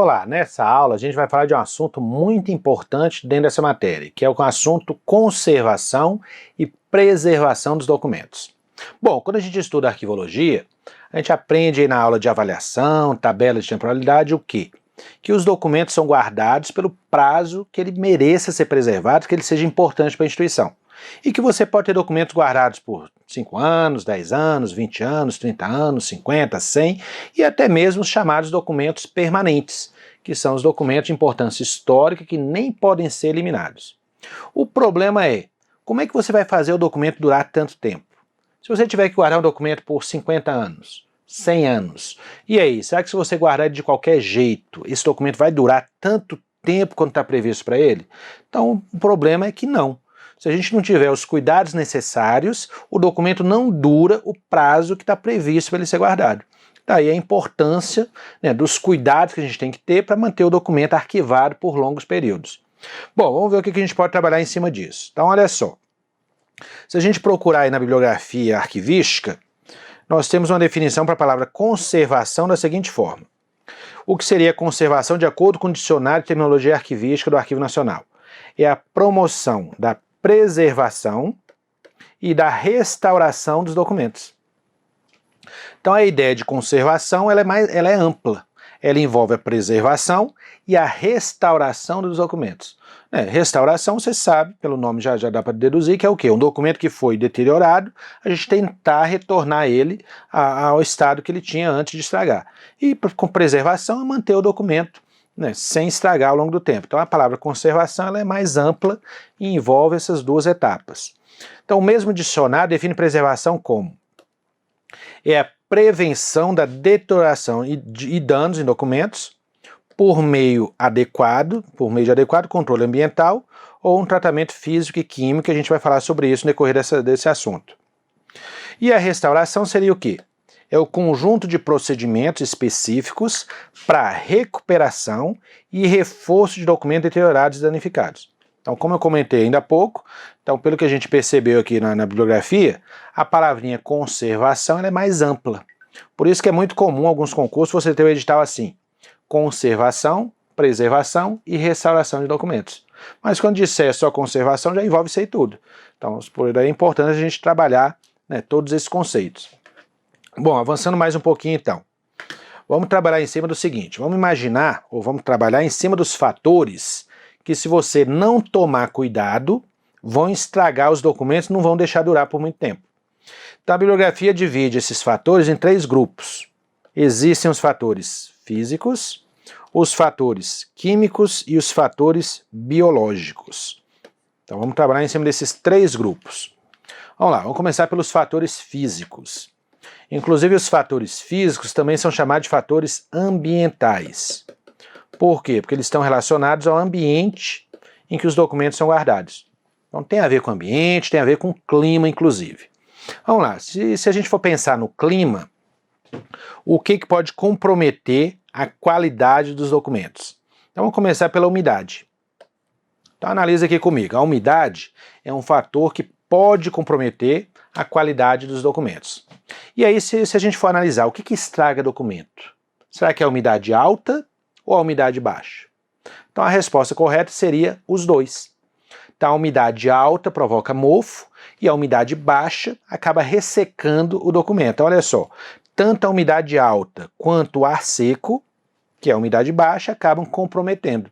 Olá, nessa aula a gente vai falar de um assunto muito importante dentro dessa matéria, que é o assunto conservação e preservação dos documentos. Bom, quando a gente estuda arquivologia, a gente aprende aí na aula de avaliação, tabela de temporalidade, o quê? Que os documentos são guardados pelo prazo que ele mereça ser preservado, que ele seja importante para a instituição. E que você pode ter documentos guardados por 5 anos, 10 anos, 20 anos, 30 anos, 50, 100 e até mesmo os chamados documentos permanentes, que são os documentos de importância histórica que nem podem ser eliminados. O problema é, como é que você vai fazer o documento durar tanto tempo? Se você tiver que guardar um documento por 50 anos, 100 anos, e aí, será que se você guardar ele de qualquer jeito, esse documento vai durar tanto tempo quanto está previsto para ele? Então, o problema é que não. Se a gente não tiver os cuidados necessários, o documento não dura o prazo que está previsto para ele ser guardado. Daí a importância, dos cuidados que a gente tem que ter para manter o documento arquivado por longos períodos. Bom, vamos ver o que a gente pode trabalhar em cima disso. Então, olha só. Se a gente procurar aí na bibliografia arquivística, nós temos uma definição para a palavra conservação da seguinte forma. O que seria conservação de acordo com o dicionário de terminologia arquivística do Arquivo Nacional? É a promoção da preservação e da restauração dos documentos. Então a ideia de conservação ela é ampla. Ela envolve a preservação e a restauração dos documentos. Restauração, você sabe, pelo nome já dá para deduzir, que é o quê? Um documento que foi deteriorado, a gente tentar retornar ele ao estado que ele tinha antes de estragar. E com preservação é manter o documento sem estragar ao longo do tempo. Então a palavra conservação ela é mais ampla e envolve essas duas etapas. Então o mesmo dicionário define preservação como é a prevenção da deterioração e danos em documentos por meio de adequado controle ambiental ou um tratamento físico e químico, a gente vai falar sobre isso no decorrer desse assunto. E a restauração seria o quê? É o conjunto de procedimentos específicos para recuperação e reforço de documentos deteriorados e danificados. Então, como eu comentei ainda há pouco, então, pelo que a gente percebeu aqui na bibliografia, a palavrinha conservação ela é mais ampla. Por isso que é muito comum em alguns concursos você ter o edital assim, conservação, preservação e restauração de documentos. Mas quando disser só conservação, já envolve isso aí tudo. Então, por aí é importante a gente trabalhar todos esses conceitos. Bom, avançando mais um pouquinho então. Vamos trabalhar em cima do seguinte, vamos imaginar, ou vamos trabalhar em cima dos fatores que se você não tomar cuidado, vão estragar os documentos e não vão deixar durar por muito tempo. Então a bibliografia divide esses fatores em 3 grupos. Existem os fatores físicos, os fatores químicos e os fatores biológicos. Então vamos trabalhar em cima desses 3 grupos. Vamos lá, vamos começar pelos fatores físicos. Inclusive os fatores físicos também são chamados de fatores ambientais. Por quê? Porque eles estão relacionados ao ambiente em que os documentos são guardados. Então tem a ver com o ambiente, tem a ver com o clima, inclusive. Vamos lá, se a gente for pensar no clima, o que pode comprometer a qualidade dos documentos? Então vamos começar pela umidade. Então analisa aqui comigo, a umidade é um fator que pode comprometer a qualidade dos documentos. E aí se a gente for analisar, o que estraga documento? Será que é a umidade alta ou a umidade baixa? Então a resposta correta seria os dois. Então a umidade alta provoca mofo e a umidade baixa acaba ressecando o documento. Então, olha só, tanto a umidade alta quanto o ar seco, que é a umidade baixa, acabam comprometendo.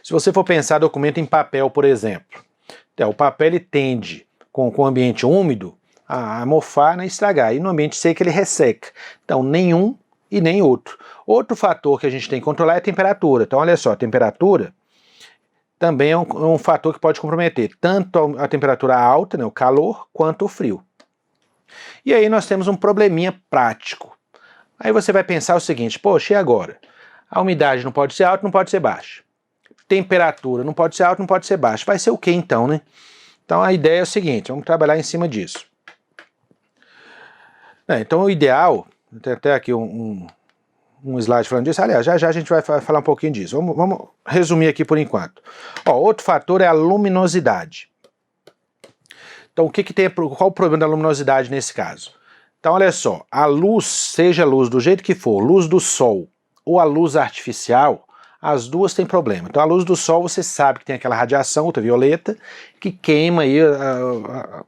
Se você for pensar documento em papel, por exemplo, o papel ele tende, com o ambiente úmido, a mofar e estragar, e no ambiente seco ele resseca. Então nenhum e nem outro. Outro fator que a gente tem que controlar é a temperatura. Então olha só, a temperatura também é um fator que pode comprometer tanto a temperatura alta, o calor, quanto o frio. E aí nós temos um probleminha prático. Aí você vai pensar o seguinte, poxa, e agora? A umidade não pode ser alta, não pode ser baixa. Temperatura não pode ser alta, não pode ser baixa. Vai ser o que então, né? Então a ideia é o seguinte, vamos trabalhar em cima disso. Então o ideal, tem até aqui um slide falando disso, aliás, já a gente vai falar um pouquinho disso. Vamos resumir aqui por enquanto. Outro fator é a luminosidade. Então qual o problema da luminosidade nesse caso? Então olha só, a luz, seja a luz do jeito que for, luz do sol ou a luz artificial, as duas têm problema. Então a luz do sol você sabe que tem aquela radiação ultravioleta que queima aí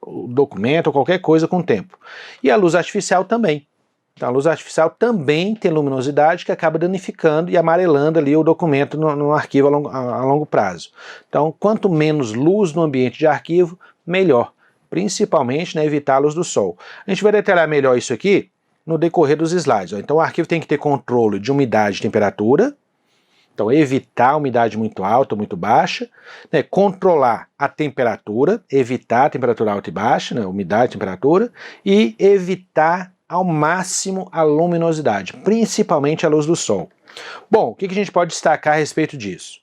o documento ou qualquer coisa com o tempo. E a luz artificial também. Então a luz artificial também tem luminosidade que acaba danificando e amarelando ali o documento no arquivo a longo prazo. Então quanto menos luz no ambiente de arquivo, melhor. Principalmente, né, evitar a luz do sol. A gente vai detalhar melhor isso aqui no decorrer dos slides. Então o arquivo tem que ter controle de umidade e temperatura. Então, evitar a umidade muito alta ou muito baixa, né, controlar a temperatura, evitar a temperatura alta e baixa, né, umidade e temperatura, e evitar ao máximo a luminosidade, principalmente a luz do sol. Bom, o que a gente pode destacar a respeito disso?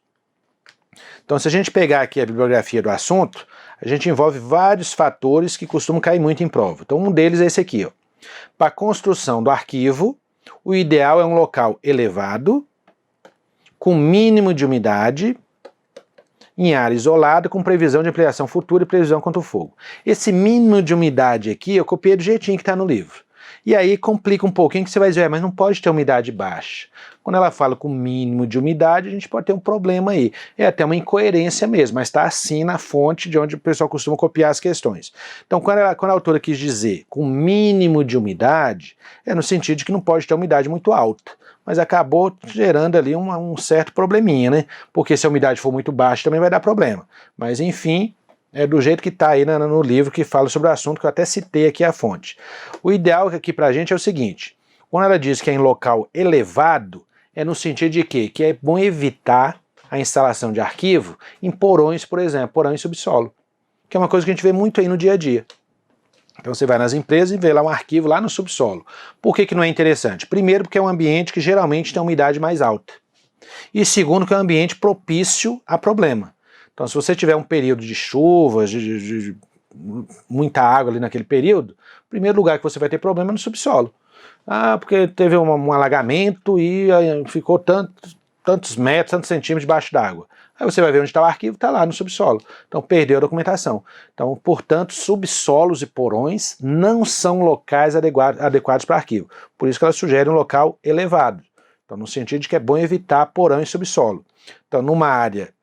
Então, se a gente pegar aqui a bibliografia do assunto, a gente envolve vários fatores que costumam cair muito em prova. Então, um deles é esse aqui, ó. Para a construção do arquivo, o ideal é um local elevado, com mínimo de umidade, em área isolada, com previsão de ampliação futura e previsão contra o fogo. Esse mínimo de umidade aqui eu copiei do jeitinho que está no livro. E aí complica um pouquinho que você vai dizer, mas não pode ter umidade baixa. Quando ela fala com mínimo de umidade, a gente pode ter um problema aí. É até uma incoerência mesmo, mas está assim na fonte de onde o pessoal costuma copiar as questões. Então, quando a autora quis dizer com mínimo de umidade, é no sentido de que não pode ter umidade muito alta. Mas acabou gerando ali um certo probleminha, né? Porque se a umidade for muito baixa também vai dar problema. Mas enfim, é do jeito que está aí no livro que fala sobre o assunto, que eu até citei aqui a fonte. O ideal aqui pra gente é o seguinte, quando ela diz que é em local elevado, é no sentido de quê? Que é bom evitar a instalação de arquivo em porões, por exemplo, porão em subsolo, que é uma coisa que a gente vê muito aí no dia a dia. Então você vai nas empresas e vê lá um arquivo lá no subsolo. Por que não é interessante? Primeiro, porque é um ambiente que geralmente tem uma umidade mais alta. E segundo, que é um ambiente propício a problema. Então se você tiver um período de chuvas, de muita água ali naquele período, o primeiro lugar que você vai ter problema é no subsolo. Ah, porque teve um alagamento e ficou tantos metros, tantos centímetros debaixo d'água. Aí você vai ver onde está o arquivo, está lá no subsolo. Então perdeu a documentação. Então, portanto, subsolos e porões não são locais adequados para arquivo. Por isso que ela sugere um local elevado. Então, no sentido de que é bom evitar porão e subsolo. Então, numa área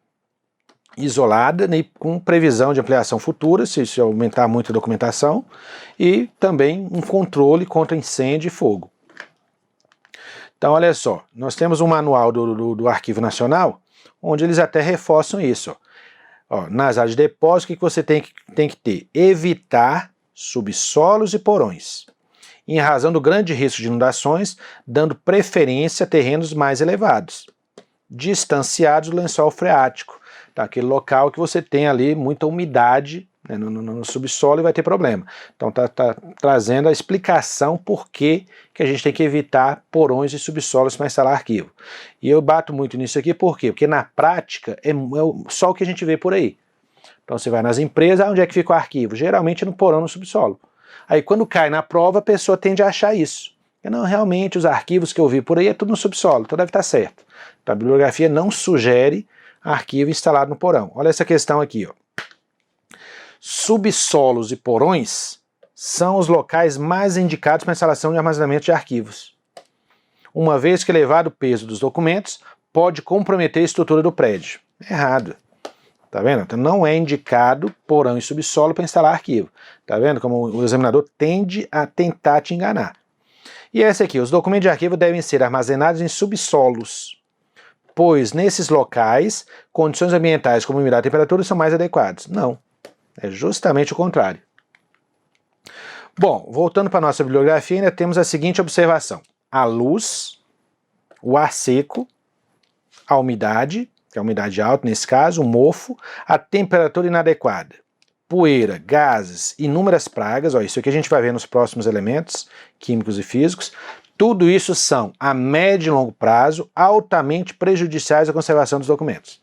isolada, né, com previsão de ampliação futura, se aumentar muito a documentação, e também um controle contra incêndio e fogo. Então, olha só, nós temos um manual do Arquivo Nacional, onde eles até reforçam isso. Ó, nas áreas de depósito, o que você tem que ter? Evitar subsolos e porões, em razão do grande risco de inundações, dando preferência a terrenos mais elevados, distanciados do lençol freático, tá? Aquele local que você tem ali muita umidade, né, no subsolo e vai ter problema. Então tá trazendo a explicação por que a gente tem que evitar porões e subsolos para instalar arquivo. E eu bato muito nisso aqui, por quê? Porque na prática é só o que a gente vê por aí. Então você vai nas empresas, onde é que fica o arquivo? Geralmente no porão, no subsolo. Aí quando cai na prova, a pessoa tende a achar isso. E não, realmente os arquivos que eu vi por aí é tudo no subsolo, então deve estar certo. Então a bibliografia não sugere arquivo instalado no porão. Olha essa questão aqui, ó. Subsolos e porões são os locais mais indicados para instalação de armazenamento de arquivos, uma vez que o elevado peso dos documentos pode comprometer a estrutura do prédio. Errado. Tá vendo? Então não é indicado porão e subsolo para instalar arquivo. Tá vendo como o examinador tende a tentar te enganar. E essa aqui, os documentos de arquivo devem ser armazenados em subsolos, pois nesses locais, condições ambientais como umidade e temperatura são mais adequadas. Não. É justamente o contrário. Bom, voltando para a nossa bibliografia, ainda temos a seguinte observação. A luz, o ar seco, a umidade, que é a umidade alta nesse caso, o mofo, a temperatura inadequada, poeira, gases, inúmeras pragas, ó, isso aqui a gente vai ver nos próximos elementos químicos e físicos, tudo isso são, a médio e longo prazo, altamente prejudiciais à conservação dos documentos.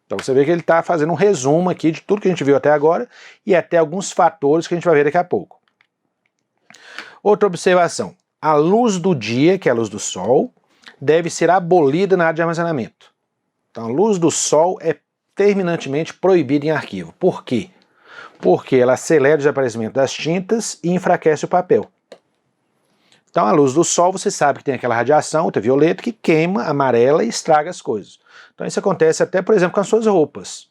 Então você vê que ele está fazendo um resumo aqui de tudo que a gente viu até agora e até alguns fatores que a gente vai ver daqui a pouco. Outra observação, a luz do dia, que é a luz do sol, deve ser abolida na área de armazenamento. Então a luz do sol é terminantemente proibida em arquivo. Por quê? Porque ela acelera o desaparecimento das tintas e enfraquece o papel. Então a luz do sol, você sabe que tem aquela radiação ultravioleta que queima, amarela e estraga as coisas. Então isso acontece até, por exemplo, com as suas roupas.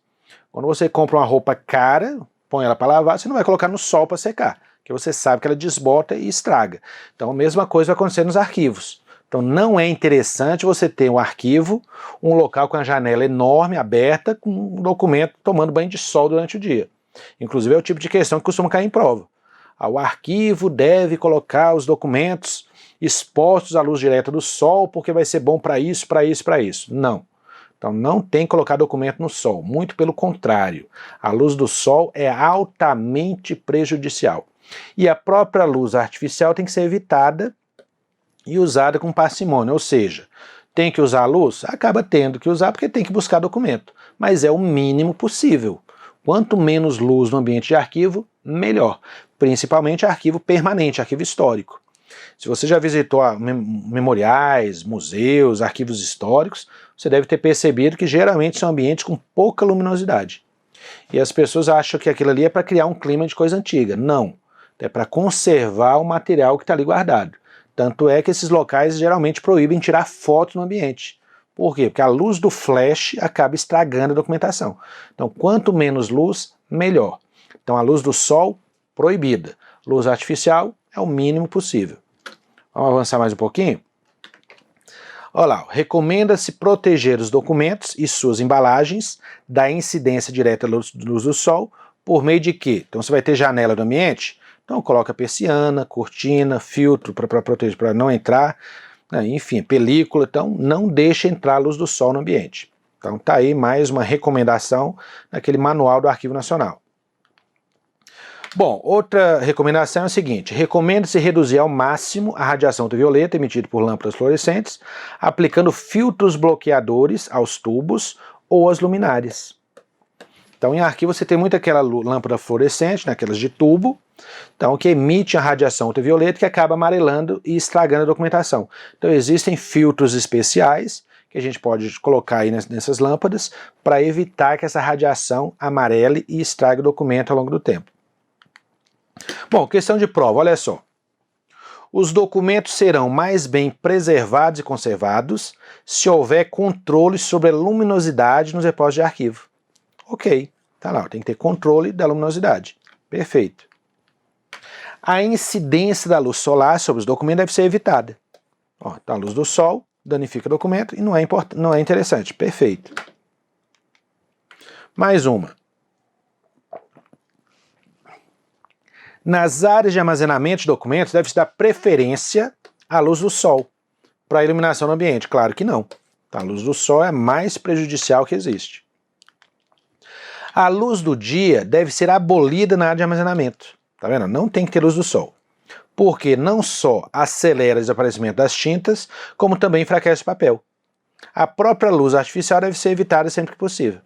Quando você compra uma roupa cara, põe ela para lavar, você não vai colocar no sol para secar, porque você sabe que ela desbota e estraga. Então a mesma coisa vai acontecer nos arquivos. Então não é interessante você ter um arquivo, um local com a janela enorme, aberta, com um documento tomando banho de sol durante o dia. Inclusive é o tipo de questão que costuma cair em prova. O arquivo deve colocar os documentos expostos à luz direta do sol porque vai ser bom para isso, para isso, para isso. Não. Então não tem que colocar documento no sol, muito pelo contrário. A luz do sol é altamente prejudicial. E a própria luz artificial tem que ser evitada e usada com parcimônia, ou seja, tem que usar a luz? Acaba tendo que usar porque tem que buscar documento, mas é o mínimo possível. Quanto menos luz no ambiente de arquivo, melhor. Principalmente arquivo permanente, arquivo histórico. Se você já visitou memoriais, museus, arquivos históricos, você deve ter percebido que geralmente são ambientes com pouca luminosidade. E as pessoas acham que aquilo ali é para criar um clima de coisa antiga. Não. É para conservar o material que está ali guardado. Tanto é que esses locais geralmente proíbem tirar fotos no ambiente. Por quê? Porque a luz do flash acaba estragando a documentação. Então, quanto menos luz, melhor. Então, a luz do sol, proibida. Luz artificial é o mínimo possível. Vamos avançar mais um pouquinho? Olha lá, recomenda-se proteger os documentos e suas embalagens da incidência direta da luz do sol por meio de quê? Então, você vai ter janela no ambiente? Então, coloca persiana, cortina, filtro para proteger, para não entrar, enfim, película. Então, não deixe entrar a luz do sol no ambiente. Então, tá aí mais uma recomendação naquele manual do Arquivo Nacional. Bom, outra recomendação é a seguinte: recomenda-se reduzir ao máximo a radiação ultravioleta emitida por lâmpadas fluorescentes, aplicando filtros bloqueadores aos tubos ou às luminárias. Então, em arquivo você tem muito aquela lâmpada fluorescente, aquelas de tubo, então, que emite a radiação ultravioleta que acaba amarelando e estragando a documentação. Então, existem filtros especiais que a gente pode colocar aí nessas lâmpadas para evitar que essa radiação amarele e estrague o documento ao longo do tempo. Bom, questão de prova, olha só. Os documentos serão mais bem preservados e conservados se houver controle sobre a luminosidade nos depósitos de arquivo. Ok, tá lá, tem que ter controle da luminosidade. Perfeito. A incidência da luz solar sobre os documentos deve ser evitada. Ó, tá a luz do sol, danifica o documento e não é interessante. Perfeito. Mais uma. Nas áreas de armazenamento de documentos, deve-se dar preferência à luz do sol para a iluminação do ambiente. Claro que não. A luz do sol é a mais prejudicial que existe. A luz do dia deve ser abolida na área de armazenamento. Tá vendo? Não tem que ter luz do sol. Porque não só acelera o desaparecimento das tintas, como também enfraquece o papel. A própria luz artificial deve ser evitada sempre que possível.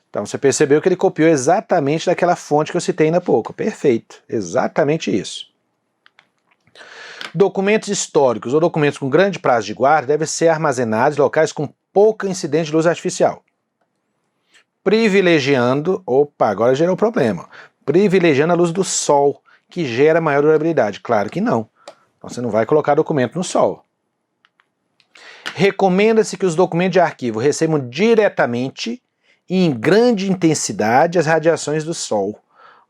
Então você percebeu que ele copiou exatamente daquela fonte que eu citei ainda há pouco. Perfeito, exatamente isso. Documentos históricos ou documentos com grande prazo de guarda devem ser armazenados em locais com pouca incidência de luz artificial. Privilegiando, agora gerou um problema, privilegiando a luz do sol, que gera maior durabilidade. Claro que não. Então você não vai colocar documento no sol. Recomenda-se que os documentos de arquivo recebam diretamente e em grande intensidade as radiações do sol.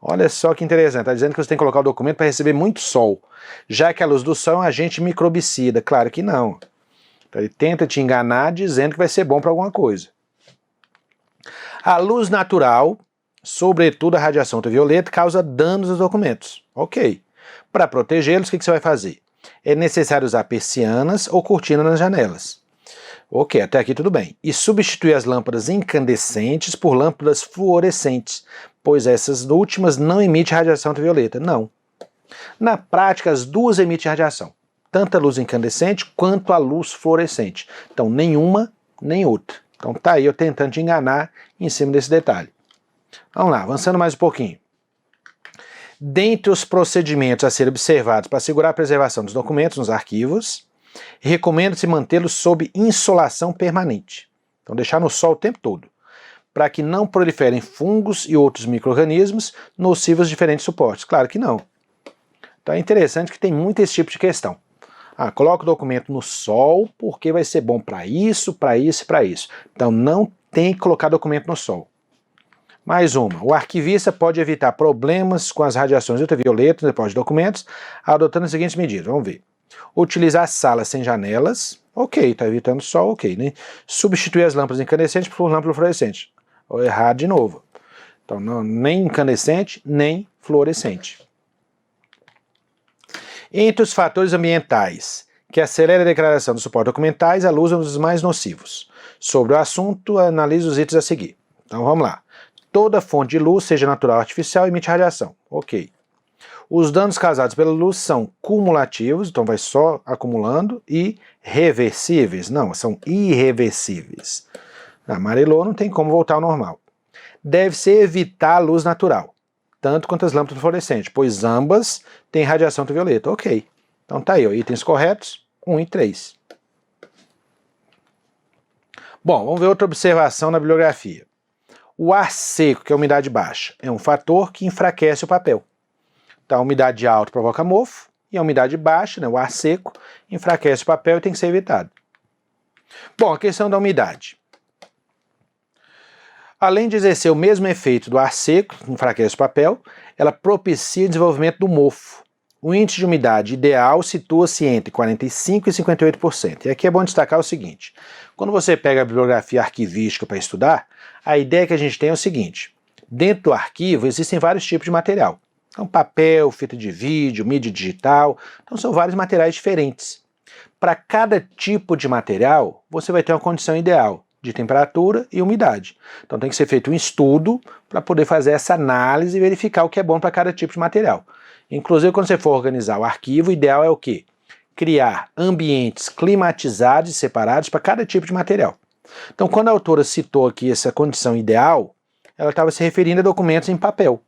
Olha só que interessante, está dizendo que você tem que colocar o documento para receber muito sol, já que a luz do sol é um agente microbicida. Claro que não. Então ele tenta te enganar dizendo que vai ser bom para alguma coisa. A luz natural, sobretudo a radiação ultravioleta, causa danos aos documentos. Ok. Para protegê-los, o que você vai fazer? É necessário usar persianas ou cortinas nas janelas. Ok, até aqui tudo bem. E substituir as lâmpadas incandescentes por lâmpadas fluorescentes, pois essas últimas não emitem radiação ultravioleta. Não. Na prática, as duas emitem radiação, tanto a luz incandescente quanto a luz fluorescente. Então, nenhuma nem outra. Então, tá aí eu tentando te enganar em cima desse detalhe. Vamos lá, avançando mais um pouquinho. Dentre os procedimentos a serem observados para assegurar a preservação dos documentos nos arquivos, recomenda-se mantê-los sob insolação permanente. Então deixar no sol o tempo todo, para que não proliferem fungos e outros micro-organismos nocivos de diferentes suportes. Claro que não. Então é interessante que tem muito esse tipo de questão. Coloca o documento no sol porque vai ser bom para isso, para isso e para isso. Então não tem que colocar documento no sol. Mais uma, o arquivista pode evitar problemas com as radiações ultravioletas no depósito de documentos, adotando as seguintes medidas, vamos ver. Utilizar salas sem janelas, ok, está evitando sol, ok, né? Substituir as lâmpadas incandescentes por lâmpadas fluorescentes. Ou errado de novo. Então, nem incandescente, nem fluorescente. Entre os fatores ambientais que aceleram a degradação dos suportes documentais, a luz é um dos mais nocivos. Sobre o assunto, analise os itens a seguir. Então, vamos lá. Toda fonte de luz, seja natural ou artificial, emite radiação. Ok. Os danos causados pela luz são cumulativos, então vai só acumulando, e reversíveis. Não, são irreversíveis. Amarelou, não tem como voltar ao normal. Deve-se evitar a luz natural, tanto quanto as lâmpadas fluorescentes, pois ambas têm radiação ultravioleta. Ok. Então tá aí, ó, itens corretos, 1 e 3. Bom, vamos ver outra observação na bibliografia. O ar seco, que é a umidade baixa, é um fator que enfraquece o papel. Então, a umidade alta provoca mofo, e a umidade baixa, né, o ar seco, enfraquece o papel e tem que ser evitado. Bom, a questão da umidade. Além de exercer o mesmo efeito do ar seco, que enfraquece o papel, ela propicia o desenvolvimento do mofo. O índice de umidade ideal situa-se entre 45% e 58%. E aqui é bom destacar o seguinte, quando você pega a bibliografia arquivística para estudar, a ideia que a gente tem é o seguinte, dentro do arquivo existem vários tipos de material. Então papel, fita de vídeo, mídia digital, então são vários materiais diferentes. Para cada tipo de material, você vai ter uma condição ideal de temperatura e umidade. Então tem que ser feito um estudo para poder fazer essa análise e verificar o que é bom para cada tipo de material. Inclusive, quando você for organizar o arquivo, o ideal é o quê? Criar ambientes climatizados e separados para cada tipo de material. Então, quando a autora citou aqui essa condição ideal, ela estava se referindo a documentos em papel.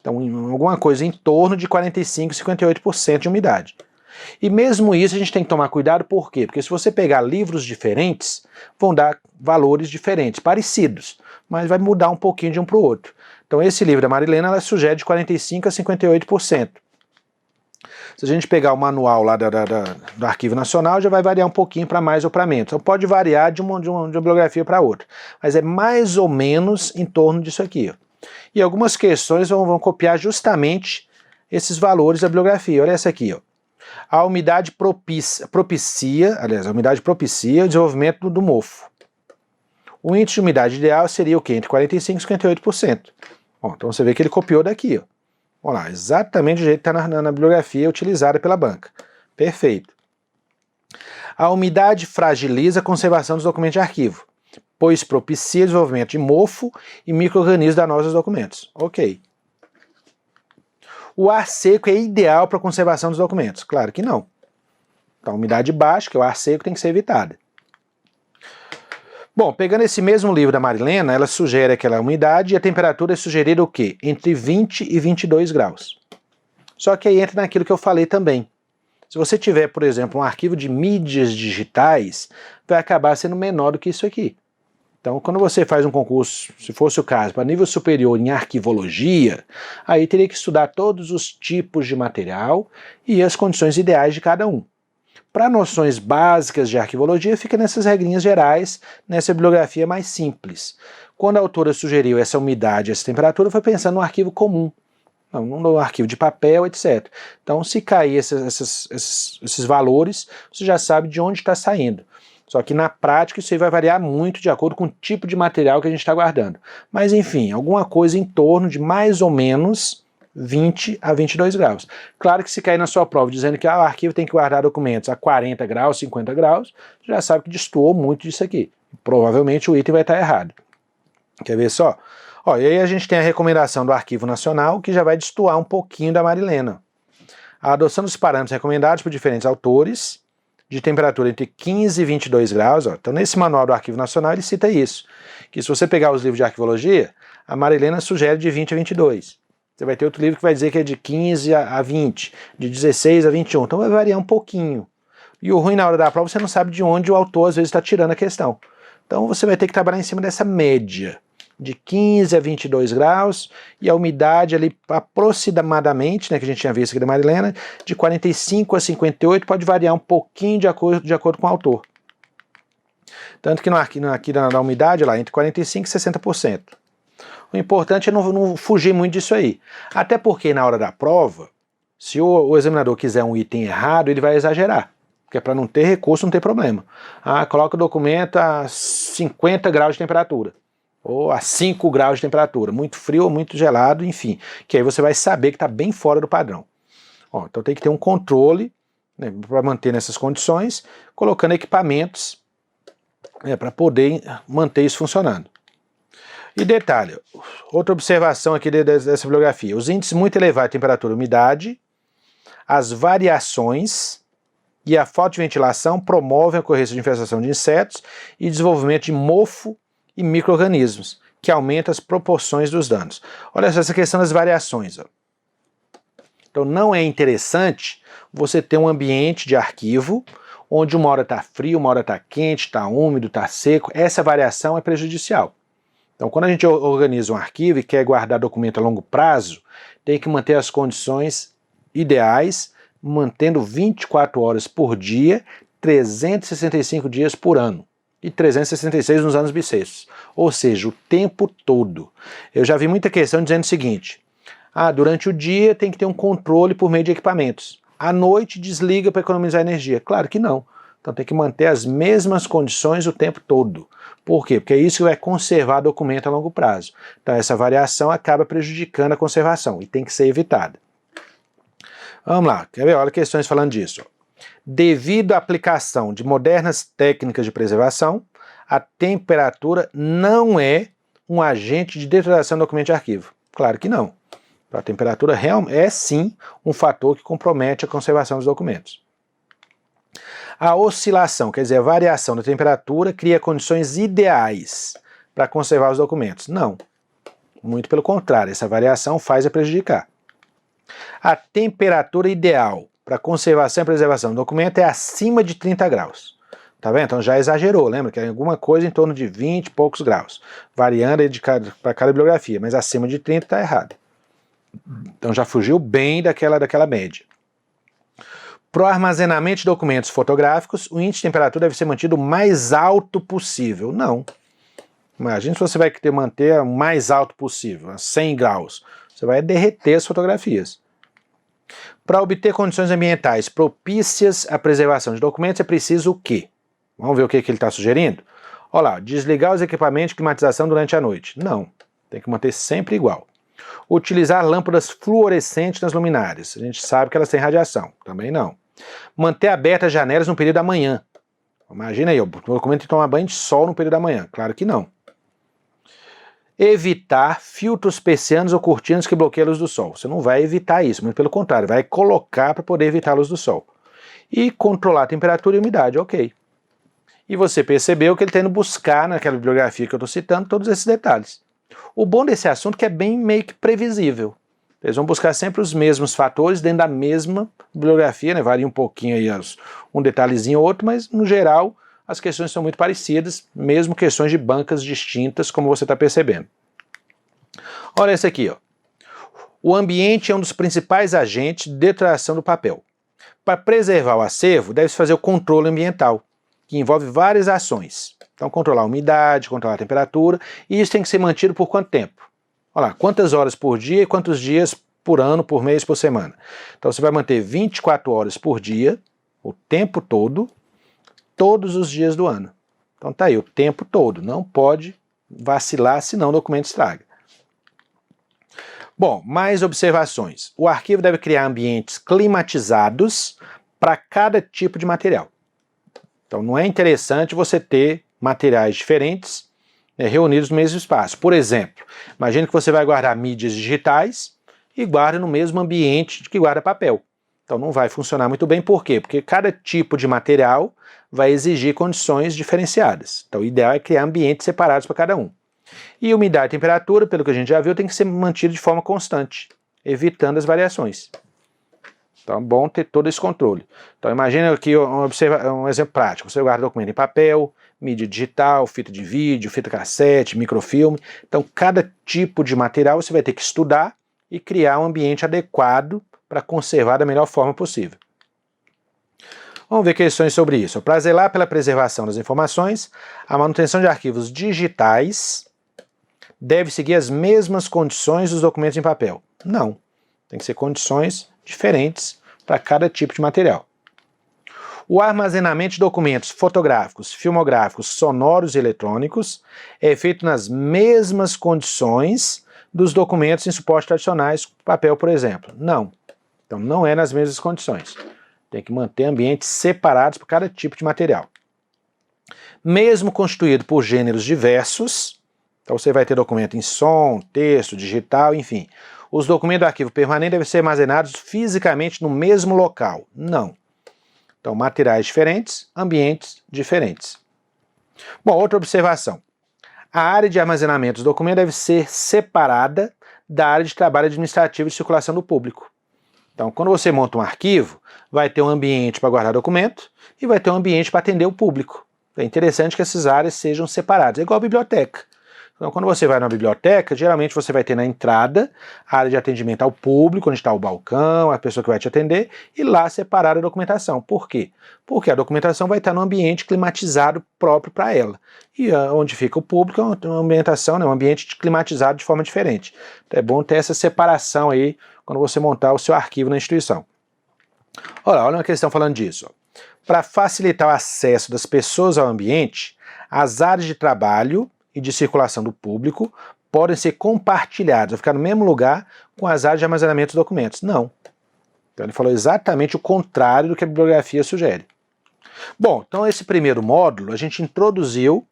Então, alguma coisa em torno de 45% e 58% de umidade. E mesmo isso a gente tem que tomar cuidado, por quê? Porque se você pegar livros diferentes, vão dar valores diferentes, parecidos, mas vai mudar um pouquinho de um para o outro. Então esse livro da Marilena, ela sugere de 45% a 58%. Se a gente pegar o manual lá do Arquivo Nacional, já vai variar um pouquinho para mais ou para menos. Então pode variar de uma bibliografia para outra, mas é mais ou menos em torno disso aqui. Ó. E algumas questões vão copiar justamente esses valores da bibliografia. Olha essa aqui, ó. A umidade propicia o desenvolvimento do mofo. O índice de umidade ideal seria o quê? Entre 45% e 58%. Bom, então você vê que ele copiou daqui. Ó. Olha lá, exatamente do jeito que está na bibliografia utilizada pela banca. Perfeito. A umidade fragiliza a conservação dos documentos de arquivo, pois propicia o desenvolvimento de mofo e micro-organismos danosos aos documentos. Ok. O ar seco é ideal para a conservação dos documentos? Claro que não. Então, a umidade baixa, que é o ar seco, tem que ser evitada. Bom, pegando esse mesmo livro da Marilena, ela sugere aquela umidade e a temperatura é sugerida o quê? Entre 20 e 22 graus. Só que aí entra naquilo que eu falei também. Se você tiver, por exemplo, um arquivo de mídias digitais, vai acabar sendo menor do que isso aqui. Então, quando você faz um concurso, se fosse o caso, para nível superior em arquivologia, aí teria que estudar todos os tipos de material e as condições ideais de cada um. Para noções básicas de arquivologia, fica nessas regrinhas gerais, nessa bibliografia mais simples. Quando a autora sugeriu essa umidade, essa temperatura, foi pensando no arquivo comum, não no arquivo de papel, etc. Então, se cair esses valores, você já sabe de onde está saindo. Só que na prática isso aí vai variar muito de acordo com o tipo de material que a gente está guardando. Mas enfim, alguma coisa em torno de mais ou menos 20 a 22 graus. Claro que se cair na sua prova dizendo que o arquivo tem que guardar documentos a 40 graus, 50 graus, já sabe que destoou muito disso aqui. Provavelmente o item vai estar errado. Quer ver só? Ó, e aí a gente tem a recomendação do Arquivo Nacional, que já vai destoar um pouquinho da Marilena. A adoção dos parâmetros recomendados por diferentes autores, de temperatura entre 15 e 22 graus, ó. Então nesse manual do Arquivo Nacional ele cita isso, que se você pegar os livros de arquivologia, a Marilena sugere de 20 a 22. Você vai ter outro livro que vai dizer que é de 15 a 20, de 16 a 21, então vai variar um pouquinho. E o ruim na hora da prova, você não sabe de onde o autor às vezes está tirando a questão. Então você vai ter que trabalhar em cima dessa média. de 15 a 22 graus, e a umidade ali aproximadamente, né, que a gente tinha visto aqui da Marilena, de 45 a 58, pode variar um pouquinho de acordo com o autor. Tanto que aqui na umidade, lá, entre 45% e 60%. O importante é não fugir muito disso aí. Até porque na hora da prova, se o examinador quiser um item errado, ele vai exagerar. Porque é para não ter recurso, não ter problema. Coloca o documento a 50 graus de temperatura. Ou a 5 graus de temperatura. Muito frio ou muito gelado, enfim. Que aí você vai saber que está bem fora do padrão. Então tem que ter um controle, né, para manter nessas condições, colocando equipamentos, para poder manter isso funcionando. E detalhe, outra observação aqui dessa bibliografia, os índices muito elevados de temperatura e umidade, as variações e a falta de ventilação promovem a ocorrência de infestação de insetos e desenvolvimento de mofo e micro-organismos, que aumenta as proporções dos danos. Olha só essa questão das variações. Então não é interessante você ter um ambiente de arquivo onde uma hora está frio, uma hora está quente, está úmido, está seco. Essa variação é prejudicial. Então quando a gente organiza um arquivo e quer guardar documento a longo prazo, tem que manter as condições ideais, mantendo 24 horas por dia, 365 dias por ano. E 366 nos anos bissextos, ou seja, o tempo todo. Eu já vi muita questão dizendo o seguinte, durante o dia tem que ter um controle por meio de equipamentos, à noite desliga para economizar energia. Claro que não, então tem que manter as mesmas condições o tempo todo. Por quê? Porque é isso que vai conservar documento a longo prazo. Então essa variação acaba prejudicando a conservação e tem que ser evitada. Vamos lá, quer ver? Olha questões falando disso. Devido à aplicação de modernas técnicas de preservação, a temperatura não é um agente de deterioração do documento de arquivo. Claro que não. A temperatura é sim um fator que compromete a conservação dos documentos. A oscilação, quer dizer, a variação da temperatura, cria condições ideais para conservar os documentos. Não. Muito pelo contrário, essa variação faz a prejudicar. A temperatura ideal para conservação e preservação do documento é acima de 30 graus. Tá vendo? Então já exagerou, lembra que é alguma coisa em torno de 20 e poucos graus, variando para cada bibliografia, mas acima de 30 está errado. Então já fugiu bem daquela média. Para o armazenamento de documentos fotográficos, o índice de temperatura deve ser mantido o mais alto possível. Não. Imagina se você vai manter o mais alto possível, a 100 graus. Você vai derreter as fotografias. Para obter condições ambientais propícias à preservação de documentos, é preciso o quê? Vamos ver o que ele está sugerindo? Olha lá, desligar os equipamentos de climatização durante a noite. Não, tem que manter sempre igual. Utilizar lâmpadas fluorescentes nas luminárias. A gente sabe que elas têm radiação. Também não. Manter abertas as janelas no período da manhã. Imagina aí, o documento tem que tomar banho de sol no período da manhã. Claro que não. Evitar filtros persianos ou cortinas que bloqueiam a luz do sol. Você não vai evitar isso, mas pelo contrário, vai colocar para poder evitar a luz do sol. E controlar a temperatura e umidade, ok. E você percebeu que ele está indo buscar naquela bibliografia que eu estou citando todos esses detalhes. O bom desse assunto é que é bem meio que previsível. Eles vão buscar sempre os mesmos fatores dentro da mesma bibliografia, né? Varia um pouquinho aí um detalhezinho ou outro, mas no geral as questões são muito parecidas, mesmo questões de bancas distintas, como você está percebendo. Olha esse aqui, ó. O ambiente é um dos principais agentes de deterioração do papel. Para preservar o acervo, deve-se fazer o controle ambiental, que envolve várias ações. Então, controlar a umidade, controlar a temperatura, e isso tem que ser mantido por quanto tempo? Olha lá, quantas horas por dia e quantos dias por ano, por mês, por semana. Então, você vai manter 24 horas por dia, o tempo todo, todos os dias do ano. Então tá aí, o tempo todo, não pode vacilar, senão o documento estraga. Bom, mais observações. O arquivo deve criar ambientes climatizados para cada tipo de material. Então não é interessante você ter materiais diferentes, reunidos no mesmo espaço. Por exemplo, imagine que você vai guardar mídias digitais e guarda no mesmo ambiente que guarda papel. Então não vai funcionar muito bem, por quê? Porque cada tipo de material vai exigir condições diferenciadas. Então o ideal é criar ambientes separados para cada um. E umidade e temperatura, pelo que a gente já viu, tem que ser mantido de forma constante, evitando as variações. Então é bom ter todo esse controle. Então imagina aqui um exemplo prático. Você guarda documento em papel, mídia digital, fita de vídeo, fita cassete, microfilme. Então cada tipo de material você vai ter que estudar e criar um ambiente adequado para conservar da melhor forma possível. Vamos ver questões sobre isso. Para zelar pela preservação das informações, a manutenção de arquivos digitais deve seguir as mesmas condições dos documentos em papel. Não. Tem que ser condições diferentes para cada tipo de material. O armazenamento de documentos fotográficos, filmográficos, sonoros e eletrônicos é feito nas mesmas condições dos documentos em suportes tradicionais, papel, por exemplo. Não. Então não é nas mesmas condições. Tem que manter ambientes separados para cada tipo de material. Mesmo constituído por gêneros diversos, então você vai ter documento em som, texto, digital, enfim. Os documentos do arquivo permanente devem ser armazenados fisicamente no mesmo local. Não. Então, materiais diferentes, ambientes diferentes. Bom, outra observação. A área de armazenamento dos documentos deve ser separada da área de trabalho administrativo e circulação do público. Então, quando você monta um arquivo, vai ter um ambiente para guardar documento e vai ter um ambiente para atender o público. É interessante que essas áreas sejam separadas. É igual a biblioteca. Então, quando você vai na biblioteca, geralmente você vai ter na entrada a área de atendimento ao público, onde está o balcão, a pessoa que vai te atender, e lá separar a documentação. Por quê? Porque a documentação vai estar num ambiente climatizado próprio para ela. E onde fica o público é uma ambientação, né, um ambiente climatizado de forma diferente. Então, é bom ter essa separação aí quando você montar o seu arquivo na instituição. Olha uma questão falando disso. Para facilitar o acesso das pessoas ao ambiente, as áreas de trabalho e de circulação do público podem ser compartilhadas, vai ficar no mesmo lugar com as áreas de armazenamento dos documentos. Não. Então ele falou exatamente o contrário do que a bibliografia sugere. Bom, então esse primeiro módulo a gente introduziu,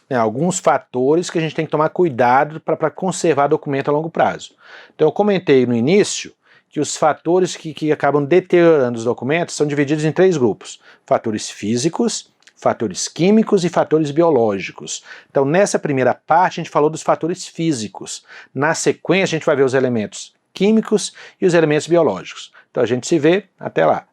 né, alguns fatores que a gente tem que tomar cuidado para conservar documento a longo prazo. Então eu comentei no início que os fatores que acabam deteriorando os documentos são divididos em 3 grupos. Fatores físicos, fatores químicos e fatores biológicos. Então, nessa primeira parte, a gente falou dos fatores físicos. Na sequência, a gente vai ver os elementos químicos e os elementos biológicos. Então, a gente se vê. Até lá.